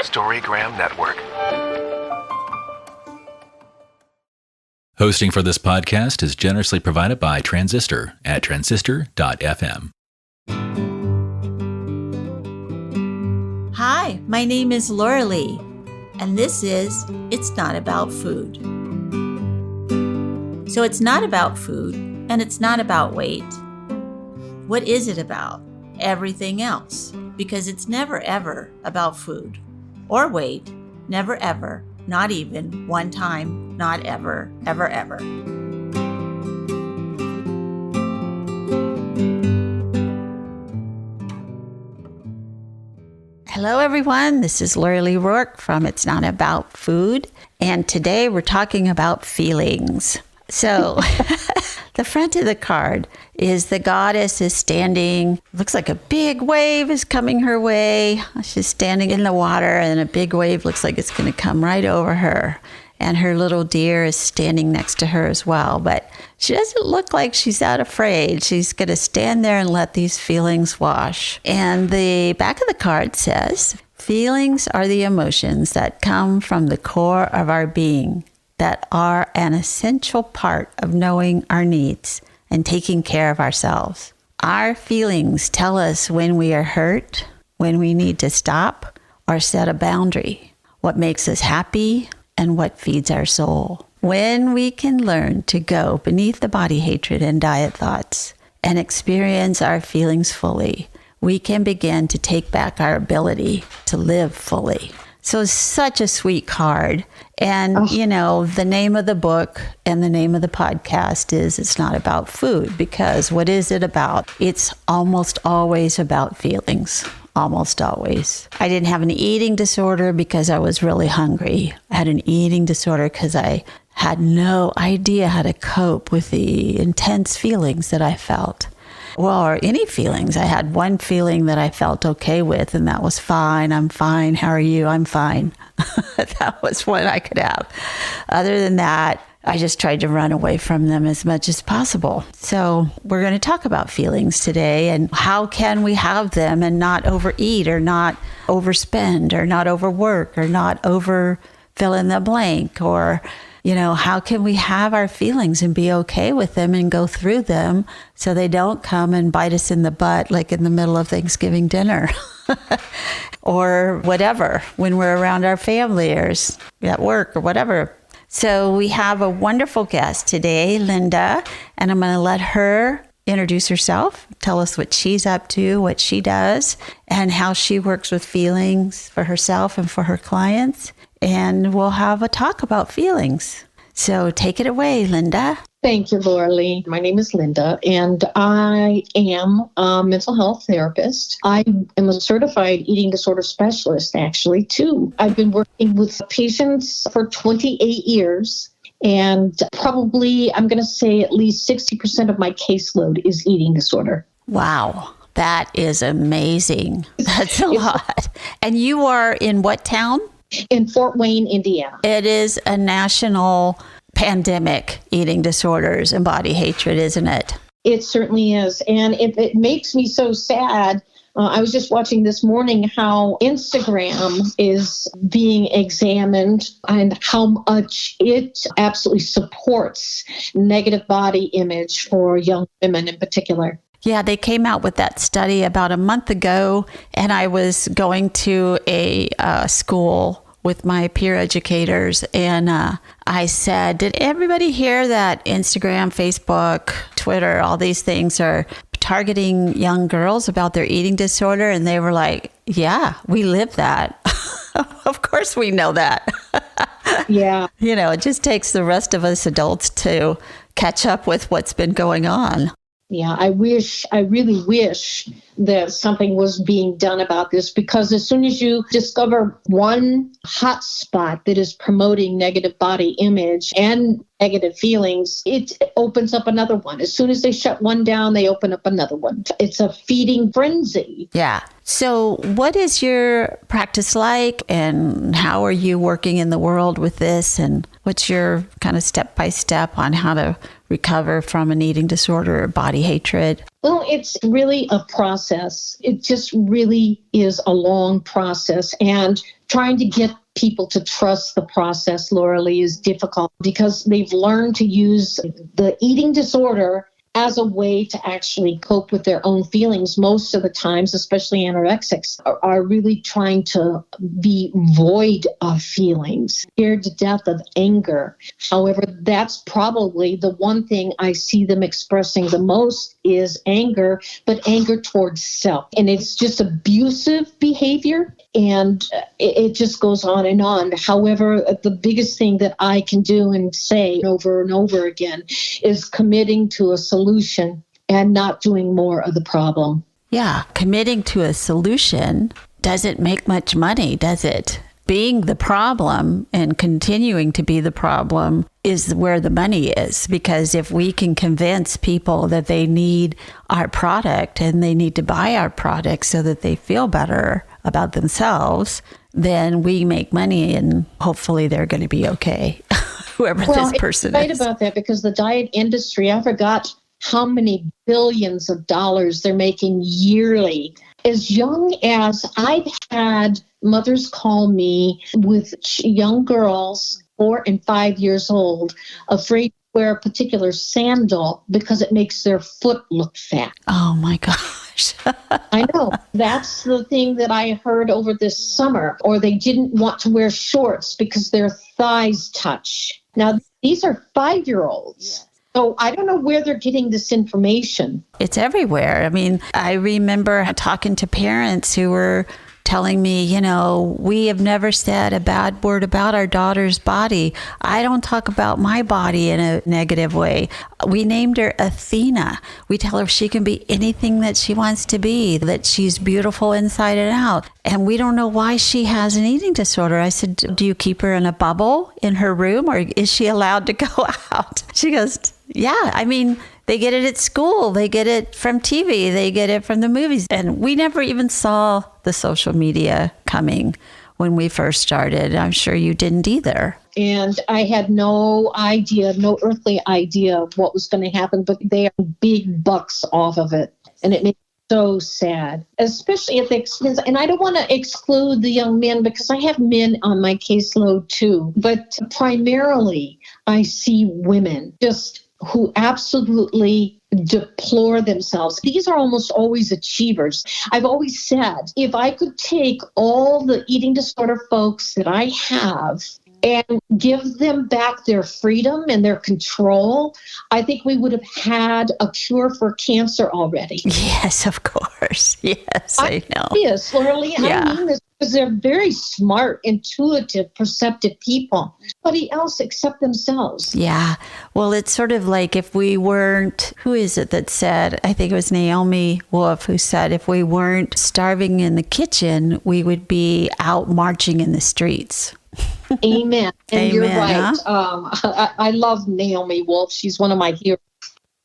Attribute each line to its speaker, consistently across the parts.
Speaker 1: Storygram Network.
Speaker 2: Hosting for this podcast is generously provided by Transistor at transistor.fm.
Speaker 3: Hi, my name is Laurelee, and this is It's Not About Food. So it's not about food, and it's not about weight. What is it about? Everything else, because it's never ever about food or weight, never ever, not even one time, not ever, ever, ever. Hello, everyone. This is Laurelee Roark from It's Not About Food, and today we're talking about feelings. So, the front of the card is the goddess is standing, looks like a big wave is coming her way. She's standing in the water and a big wave looks like it's going to come right over her. And her little deer is standing next to her as well. But she doesn't look like she's that afraid. She's going to stand there and let these feelings wash. And the back of the card says, feelings are the emotions that come from the core of our being, that are an essential part of knowing our needs and taking care of ourselves. Our feelings tell us when we are hurt, when we need to stop or set a boundary, what makes us happy, and what feeds our soul. When we can learn to go beneath the body hatred and diet thoughts and experience our feelings fully, we can begin to take back our ability to live fully. So it's such a sweet card. And, you know, the name of the book and the name of the podcast is It's Not About Food, because what is it about? It's almost always about feelings. Almost always. I didn't have an eating disorder because I was really hungry. I had an eating disorder because I had no idea how to cope with the intense feelings that I felt. Well, or any feelings. I had one feeling that I felt okay with, and that was fine. I'm fine. How are you? I'm fine. That was one I could have. Other than that, I just tried to run away from them as much as possible. So we're going to talk about feelings today and how can we have them and not overeat or not overspend or not overwork or not over fill in the blank, or you know, how can we have our feelings and be okay with them and go through them so they don't come and bite us in the butt like in the middle of Thanksgiving dinner or whatever, when we're around our family or at work or whatever. So we have a wonderful guest today, Linda, and I'm going to let her introduce herself, tell us what she's up to, what she does, and how she works with feelings for herself and for her clients. And we'll have a talk about feelings. So take it away, Linda.
Speaker 4: Thank you, Laurelee. My name is Linda, and I am a mental health therapist. I am a certified eating disorder specialist, actually, too. I've been working with patients for 28 years, and probably, I'm going to say at least 60% of my caseload is eating disorder.
Speaker 3: Wow. That is amazing. That's a lot. And you are in what town?
Speaker 4: In Fort Wayne, Indiana.
Speaker 3: It is a national pandemic, eating disorders and body hatred, isn't it?
Speaker 4: It certainly is. And it makes me so sad. I was just watching this morning how Instagram is being examined and how much it absolutely supports negative body image for young women in particular.
Speaker 3: Yeah, they came out with that study about a month ago, and I was going to a school with my peer educators, and I said, did everybody hear that Instagram, Facebook, Twitter, all these things are targeting young girls about their eating disorder? And they were like, yeah, we live that. Of course we know that.
Speaker 4: Yeah.
Speaker 3: You know, it just takes the rest of us adults to catch up with what's been going on.
Speaker 4: Yeah, I really wish that something was being done about this, because as soon as you discover one hot spot that is promoting negative body image and negative feelings, it opens up another one. As soon as they shut one down, they open up another one. It's a feeding frenzy.
Speaker 3: Yeah. So what is your practice like, and how are you working in the world with this, and what's your kind of step-by-step on how to recover from an eating disorder or body hatred?
Speaker 4: Well, it's really a process. It just really is a long process. And trying to get people to trust the process, Laurelee, is difficult because they've learned to use the eating disorder as a way to actually cope with their own feelings. Most of the times, especially anorexics, are really trying to be void of feelings, scared to death of anger. However, that's probably the one thing I see them expressing the most is anger, but anger towards self. And it's just abusive behavior. And it just goes on and on. However, the biggest thing that I can do and say over and over again is committing to a solution and not doing more of the problem.
Speaker 3: Yeah, committing to a solution doesn't make much money, does it? Being the problem and continuing to be the problem is where the money is. Because if we can convince people that they need our product and they need to buy our product so that they feel better about themselves, then we make money and hopefully they're going to be okay, whoever this person
Speaker 4: right
Speaker 3: is.
Speaker 4: About that, because the diet industry, I forgot how many billions of dollars they're making yearly. As young as I've had mothers call me with young girls, 4 and 5 years old, afraid to wear a particular sandal because it makes their foot look fat.
Speaker 3: Oh my gosh.
Speaker 4: I know. That's the thing that I heard over this summer. Or they didn't want to wear shorts because their thighs touch. Now, these are 5-year-olds. Yes. So I don't know where they're getting this information.
Speaker 3: It's everywhere. I mean, I remember talking to parents who were telling me, we have never said a bad word about our daughter's body. I don't talk about my body in a negative way. We named her Athena. We tell her she can be anything that she wants to be, that she's beautiful inside and out. And we don't know why she has an eating disorder. I said, do you keep her in a bubble in her room or is she allowed to go out? She goes, yeah, I mean, they get it at school. They get it from TV. They get it from the movies. And we never even saw the social media coming when we first started. I'm sure you didn't either.
Speaker 4: And I had no earthly idea of what was going to happen, but they are big bucks off of it. And it makes me so sad, especially at the expense. And I don't want to exclude the young men because I have men on my caseload too. But primarily, I see women just who absolutely deplore themselves. These are almost always achievers. I've always said, if I could take all the eating disorder folks that I have and give them back their freedom and their control, I think we would have had a cure for cancer already.
Speaker 3: Yes, of course. Yes, I know.
Speaker 4: Yes, Laurelee,
Speaker 3: Yeah.
Speaker 4: I mean this because they're very smart, intuitive, perceptive people. Nobody else except themselves.
Speaker 3: Yeah. Well, it's sort of like if we weren't, who is it that said, I think it was Naomi Wolf who said, if we weren't starving in the kitchen, we would be out marching in the streets.
Speaker 4: Amen. And
Speaker 3: Amen,
Speaker 4: you're right.
Speaker 3: huh?
Speaker 4: I love Naomi Wolf. She's one of my heroes.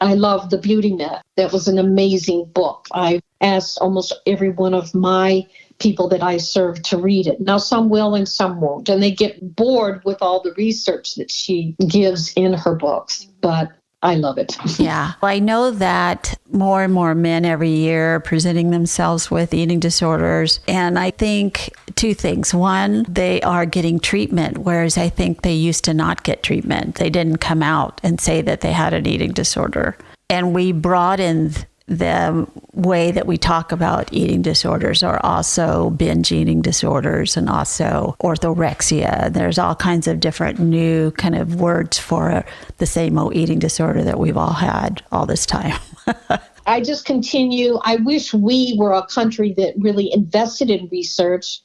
Speaker 4: I love The Beauty Myth. That was an amazing book. I asked almost every one of my people that I serve to read it. Now, some will and some won't. And they get bored with all the research that she gives in her books. But I love it.
Speaker 3: Yeah. Well, I know that more and more men every year are presenting themselves with eating disorders. And I think two things. One, they are getting treatment, whereas I think they used to not get treatment. They didn't come out and say that they had an eating disorder. And we broadened the way that we talk about eating disorders are also binge eating disorders and also orthorexia. There's all kinds of different new kind of words for the same old eating disorder that we've all had all this time.
Speaker 4: I just continue. I wish we were a country that really invested in research.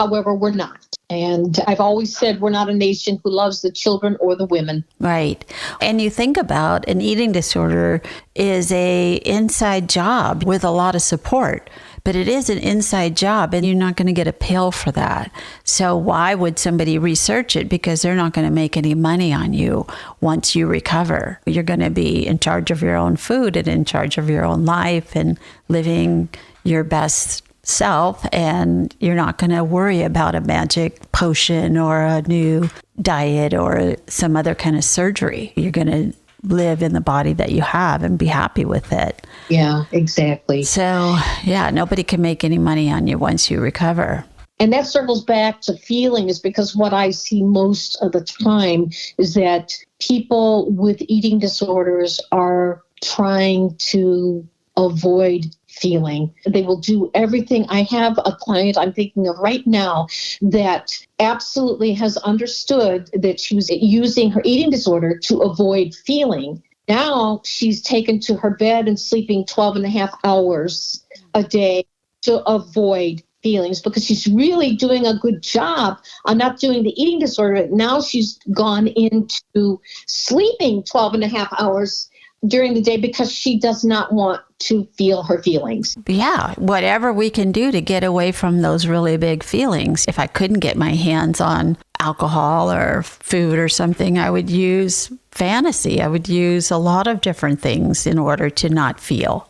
Speaker 4: However, we're not. And I've always said we're not a nation who loves the children or the women.
Speaker 3: Right. And you think about an eating disorder is a inside job with a lot of support, but it is an inside job and you're not going to get a pill for that. So why would somebody research it? Because they're not going to make any money on you once you recover. You're going to be in charge of your own food and in charge of your own life and living your best self, and you're not going to worry about a magic potion or a new diet or some other kind of surgery. You're going to live in the body that you have and be happy with it.
Speaker 4: Yeah, exactly.
Speaker 3: So, yeah, nobody can make any money on you once you recover.
Speaker 4: And that circles back to feelings, because what I see most of the time is that people with eating disorders are trying to avoid feeling. They will do everything. I have a client I'm thinking of right now that absolutely has understood that she was using her eating disorder to avoid feeling. Now she's taken to her bed and sleeping 12 and a half hours a day to avoid feelings, because she's really doing a good job on not doing the eating disorder. Now she's gone into sleeping 12 and a half hours during the day because she does not want to feel her feelings.
Speaker 3: Yeah, whatever we can do to get away from those really big feelings. If I couldn't get my hands on alcohol or food or something, I would use fantasy. I would use a lot of different things in order to not feel.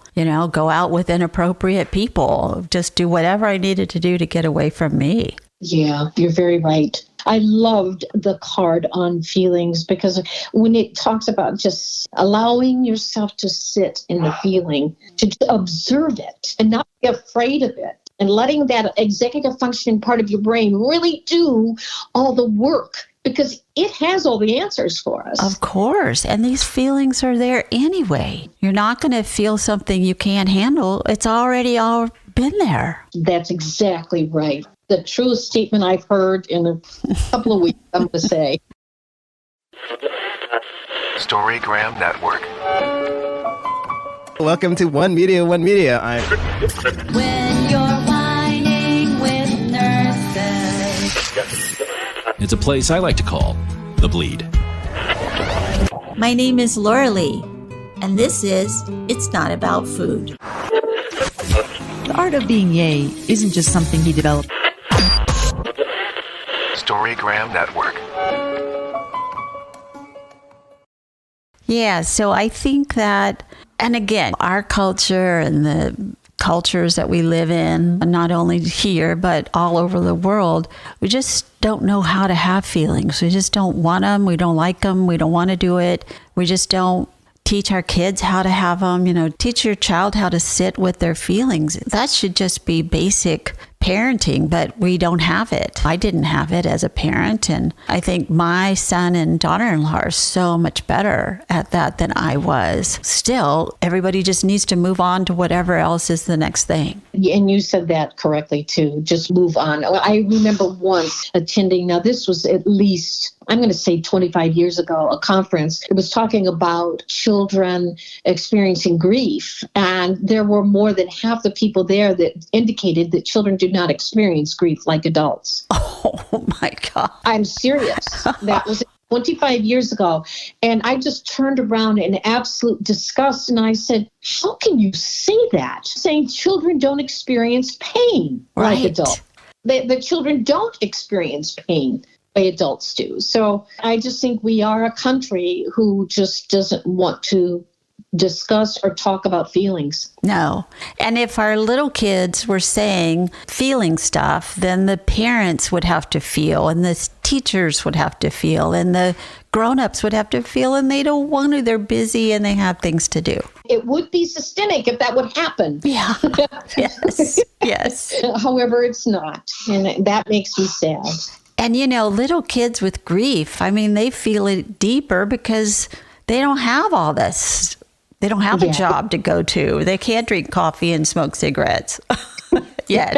Speaker 3: Go out with inappropriate people, just do whatever I needed to do to get away from me.
Speaker 4: Yeah, you're very right. I loved the card on feelings, because when it talks about just allowing yourself to sit in the feeling, to observe it and not be afraid of it, and letting that executive functioning part of your brain really do all the work, because it has all the answers for us.
Speaker 3: Of course. And these feelings are there anyway. You're not going to feel something you can't handle. It's already all been there.
Speaker 4: That's exactly right. The truest statement I've heard in a couple of weeks, I'm going to say.
Speaker 1: Storygram Network.
Speaker 5: Welcome to One Media, One Media.
Speaker 6: When you're whining with nurses.
Speaker 2: It's a place I like to call The Bleed.
Speaker 7: My name is Laurelee, and this is It's Not About Food.
Speaker 8: The art of being yay isn't just something he developed.
Speaker 1: Storygram Network.
Speaker 3: Yeah, so I think that, and again, our culture and the cultures that we live in, not only here, but all over the world, we just don't know how to have feelings. We just don't want them. We don't like them. We don't want to do it. We just don't teach our kids how to have them. Teach your child how to sit with their feelings. That should just be basic parenting, but we don't have it. I didn't have it as a parent, and I think my son and daughter-in-law are so much better at that than I was. Still, everybody just needs to move on to whatever else is the next thing.
Speaker 4: And you said that correctly, too. Just move on. I remember once attending, now this was at least, I'm going to say 25 years ago, a conference. It was talking about children experiencing grief. And there were more than half the people there that indicated that children do not experience grief like adults.
Speaker 3: Oh, my God.
Speaker 4: I'm serious. That was 25 years ago. And I just turned around in absolute disgust. And I said, how can you say that? Saying children don't experience pain like adults. The children don't experience pain the way adults do. So I just think we are a country who just doesn't want to discuss or talk about feelings.
Speaker 3: No. And if our little kids were saying feeling stuff, then the parents would have to feel, and the teachers would have to feel, and the grown-ups would have to feel, and they don't want to. They're busy and they have things to do.
Speaker 4: It would be systemic if that would happen.
Speaker 3: Yeah. Yes. Yes.
Speaker 4: However, it's not. And that makes me sad.
Speaker 3: And, little kids with grief, they feel it deeper because they don't have all this. They don't have a job to go to. They can't drink coffee and smoke cigarettes yet.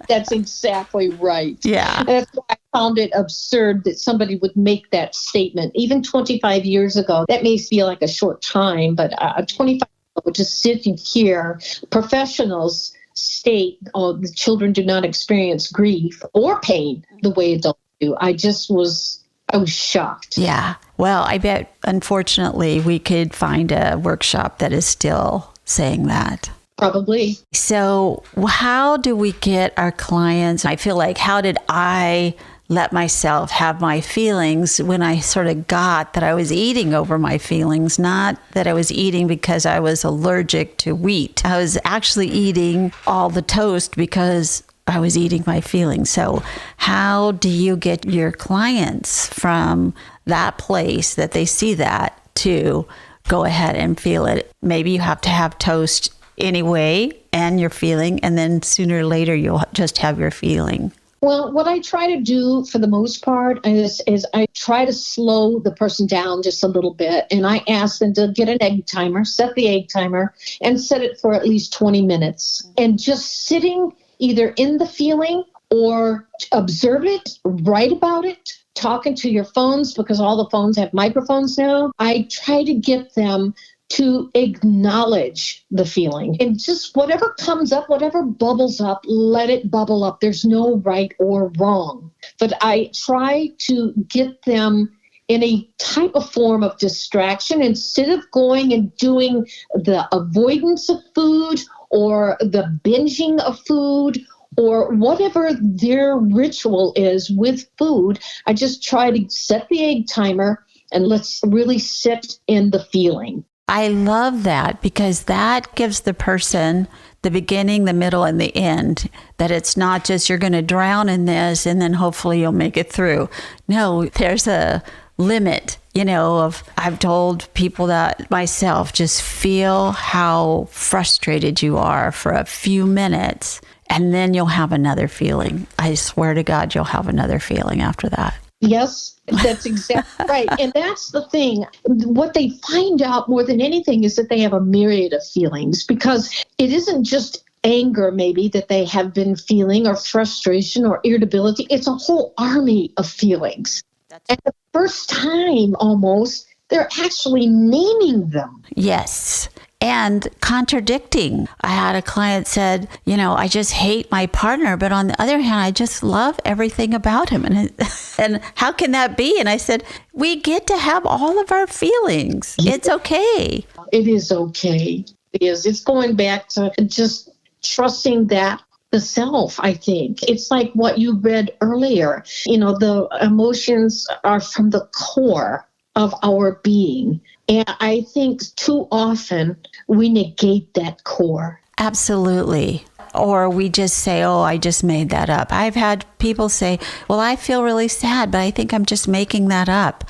Speaker 4: That's exactly right.
Speaker 3: Yeah.
Speaker 4: That's why I found it absurd that somebody would make that statement. Even 25 years ago, that may feel like a short time, but 25 years ago, just sitting here, professionals state, the children do not experience grief or pain the way adults do. I was shocked.
Speaker 3: Yeah. Well, I bet, unfortunately, we could find a workshop that is still saying that.
Speaker 4: Probably.
Speaker 3: So how do we get our clients? I feel like, how did I let myself have my feelings when I sort of got that I was eating over my feelings, not that I was eating because I was allergic to wheat. I was actually eating all the toast because I was eating my feelings. So how do you get your clients from that place that they see that to go ahead and feel it. Maybe you have to have toast anyway and your feeling, and then sooner or later you'll just have your feeling.
Speaker 4: Well, what I try to do for the most part is I try to slow the person down just a little bit. And I ask them to get an egg timer, set the egg timer, and set it for at least 20 minutes. And just sitting either in the feeling or observe it, write about it, talking to your phones, because all the phones have microphones now. I try to get them to acknowledge the feeling, and just whatever comes up, whatever bubbles up, let it bubble up. There's no right or wrong, but I try to get them in a type of form of distraction instead of going and doing the avoidance of food or the binging of food or whatever their ritual is with food. I just try to set the egg timer and let's really sit in the feeling.
Speaker 3: I love that, because that gives the person the beginning, the middle, and the end. That it's not just you're going to drown in this and then hopefully you'll make it through. No, there's a limit, of I've told people that myself, just feel how frustrated you are for a few minutes and then you'll have another feeling. I swear to God, you'll have another feeling after that.
Speaker 4: Yes, that's exactly right. And that's the thing. What they find out more than anything is that they have a myriad of feelings, because it isn't just anger maybe that they have been feeling, or frustration or irritability. It's a whole army of feelings. And the first time almost, they're actually naming them.
Speaker 3: Yes. And contradicting. I had a client said, I just hate my partner, but on the other hand, I just love everything about him. And how can that be? And I said, we get to have all of our feelings. It's okay.
Speaker 4: It is okay. It is. It's going back to just trusting that the self, I think. It's like what you read earlier. The emotions are from the core of our being. And I think too often we negate that core.
Speaker 3: Absolutely. Or we just say, oh, I just made that up. I've had people say, well, I feel really sad, but I think I'm just making that up.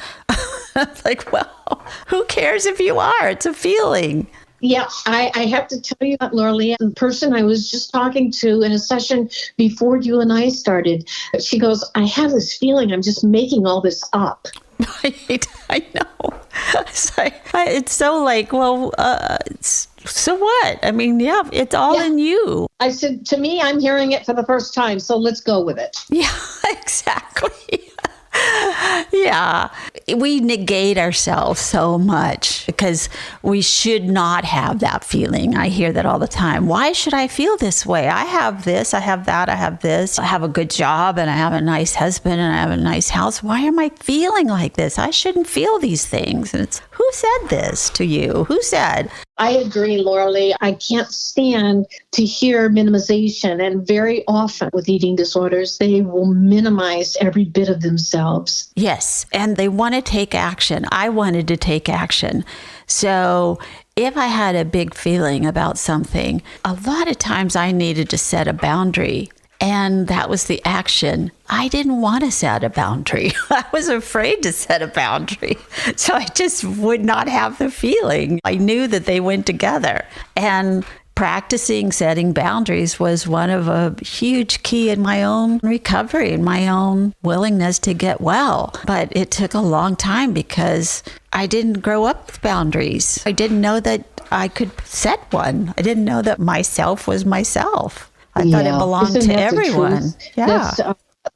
Speaker 3: I'm like, well, who cares if you are? It's a feeling.
Speaker 4: Yeah, I have to tell you, Laurelee, the person I was just talking to in a session before you and I started, she goes, I have this feeling I'm just making all this up.
Speaker 3: Right, I know. It's so like, well, so what? I mean, yeah, it's all in you.
Speaker 4: I said, to me, I'm hearing it for the first time, so let's go with it.
Speaker 3: Yeah, exactly. Yeah. We negate ourselves so much because we should not have that feeling. I hear that all the time. Why should I feel this way? I have this, I have that, I have this. I have a good job and I have a nice husband and I have a nice house. Why am I feeling like this? I shouldn't feel these things. And it's, who said this to you? Who said?
Speaker 4: I agree, Laurelee. I can't stand to hear minimization. And very often with eating disorders, they will minimize every bit of themselves.
Speaker 3: Yes. And they want to take action. I wanted to take action. So if I had a big feeling about something, a lot of times I needed to set a boundary. And that was the action. I didn't want to set a boundary. I was afraid to set a boundary. So I just would not have the feeling. I knew that they went together. And practicing setting boundaries was one of a huge key in my own recovery and my own willingness to get well. But it took a long time because I didn't grow up with boundaries. I didn't know that I could set one. I didn't know that myself was myself. I thought it belonged to everyone. Yeah.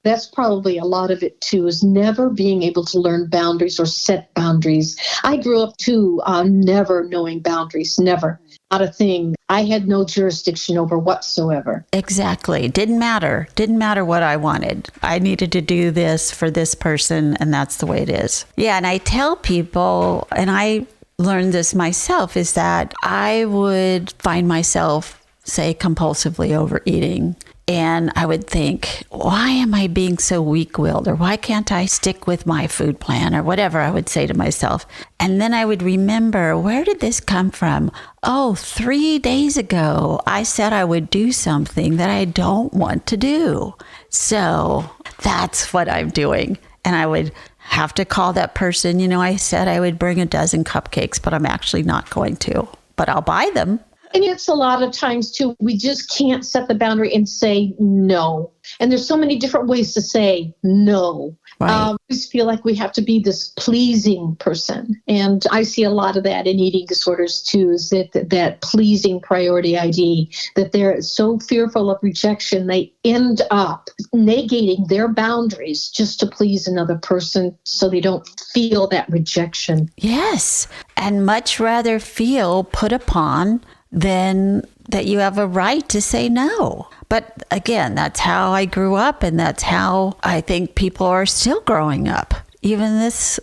Speaker 4: That's probably a lot of it too, is never being able to learn boundaries or set boundaries. I grew up too, never knowing boundaries, never. Not a thing. I had no jurisdiction over whatsoever.
Speaker 3: Exactly. Didn't matter. Didn't matter what I wanted. I needed to do this for this person, and that's the way it is. Yeah, and I tell people, and I learned this myself, is that I would find myself say compulsively overeating. And I would think, why am I being so weak-willed? Or why can't I stick with my food plan? Or whatever I would say to myself. And then I would remember, where did this come from? Oh, 3 days ago, I said I would do something that I don't want to do. So that's what I'm doing. And I would have to call that person. I said I would bring a dozen cupcakes, but I'm actually not going to. But I'll buy them.
Speaker 4: And it's a lot of times, too, we just can't set the boundary and say no. And there's so many different ways to say no.
Speaker 3: Right.
Speaker 4: We just feel like we have to be this pleasing person. And I see a lot of that in eating disorders, too, is that pleasing priority ID, that they're so fearful of rejection, they end up negating their boundaries just to please another person so they don't feel that rejection.
Speaker 3: Yes. And much rather feel put upon than that you have a right to say no. But again, that's how I grew up, and that's how I think people are still growing up. Even this,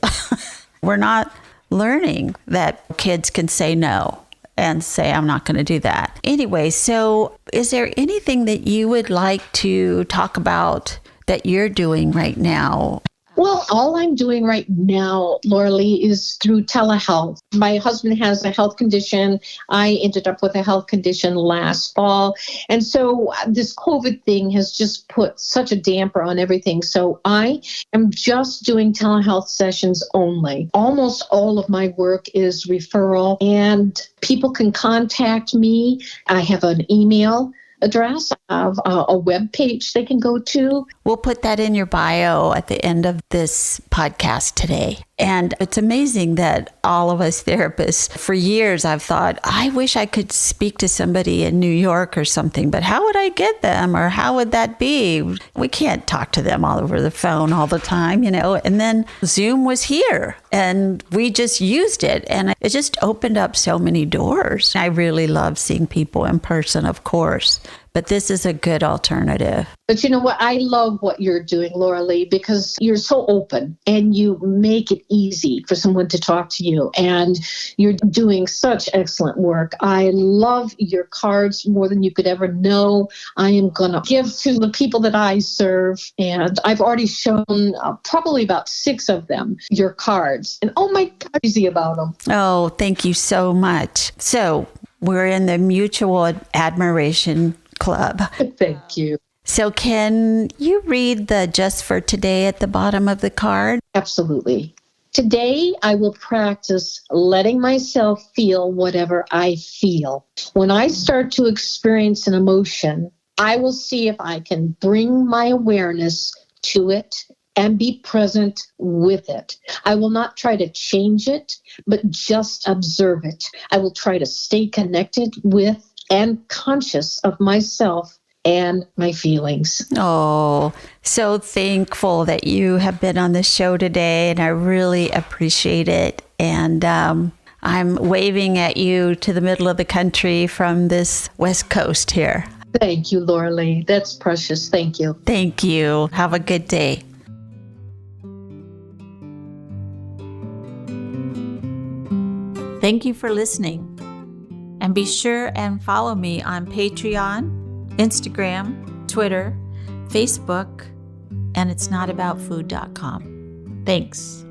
Speaker 3: we're not learning that kids can say no and say, I'm not going to do that. Anyway, so is there anything that you would like to talk about that you're doing right now?
Speaker 4: Well, all I'm doing right now, Laurelee, is through telehealth. My husband has a health condition. I ended up with a health condition last fall. And so this COVID thing has just put such a damper on everything. So I am just doing telehealth sessions only. Almost all of my work is referral, and people can contact me. I have an email address, of a web page they can go to.
Speaker 3: We'll put that in your bio at the end of this podcast today. And it's amazing that all of us therapists, for years, I've thought, I wish I could speak to somebody in New York or something, but how would I get them, or how would that be? We can't talk to them all over the phone all the time, And then Zoom was here, and we just used it, and it just opened up so many doors. I really love seeing people in person, of course, but this is a good alternative.
Speaker 4: But you know what? I love what you're doing, Laurelee, because you're so open and you make it easy for someone to talk to you. And you're doing such excellent work. I love your cards more than you could ever know. I am going to give to the people that I serve. And I've already shown probably about 6 of them your cards. And oh my God, crazy about them.
Speaker 3: Oh, thank you so much. So we're in the mutual admiration club.
Speaker 4: Thank you.
Speaker 3: So can you read the just for today at the bottom of the card?
Speaker 4: Absolutely. Today, I will practice letting myself feel whatever I feel. When I start to experience an emotion, I will see if I can bring my awareness to it and be present with it. I will not try to change it, but just observe it. I will try to stay connected with and conscious of myself and my feelings.
Speaker 3: Oh, so thankful that you have been on the show today, and I really appreciate it. And I'm waving at you to the middle of the country from this West Coast here.
Speaker 4: Thank you, Laurelee. That's precious. Thank you.
Speaker 3: Thank you. Have a good day. Thank you for listening. And be sure and follow me on Patreon, Instagram, Twitter, Facebook, and itsnotaboutfood.com. Thanks.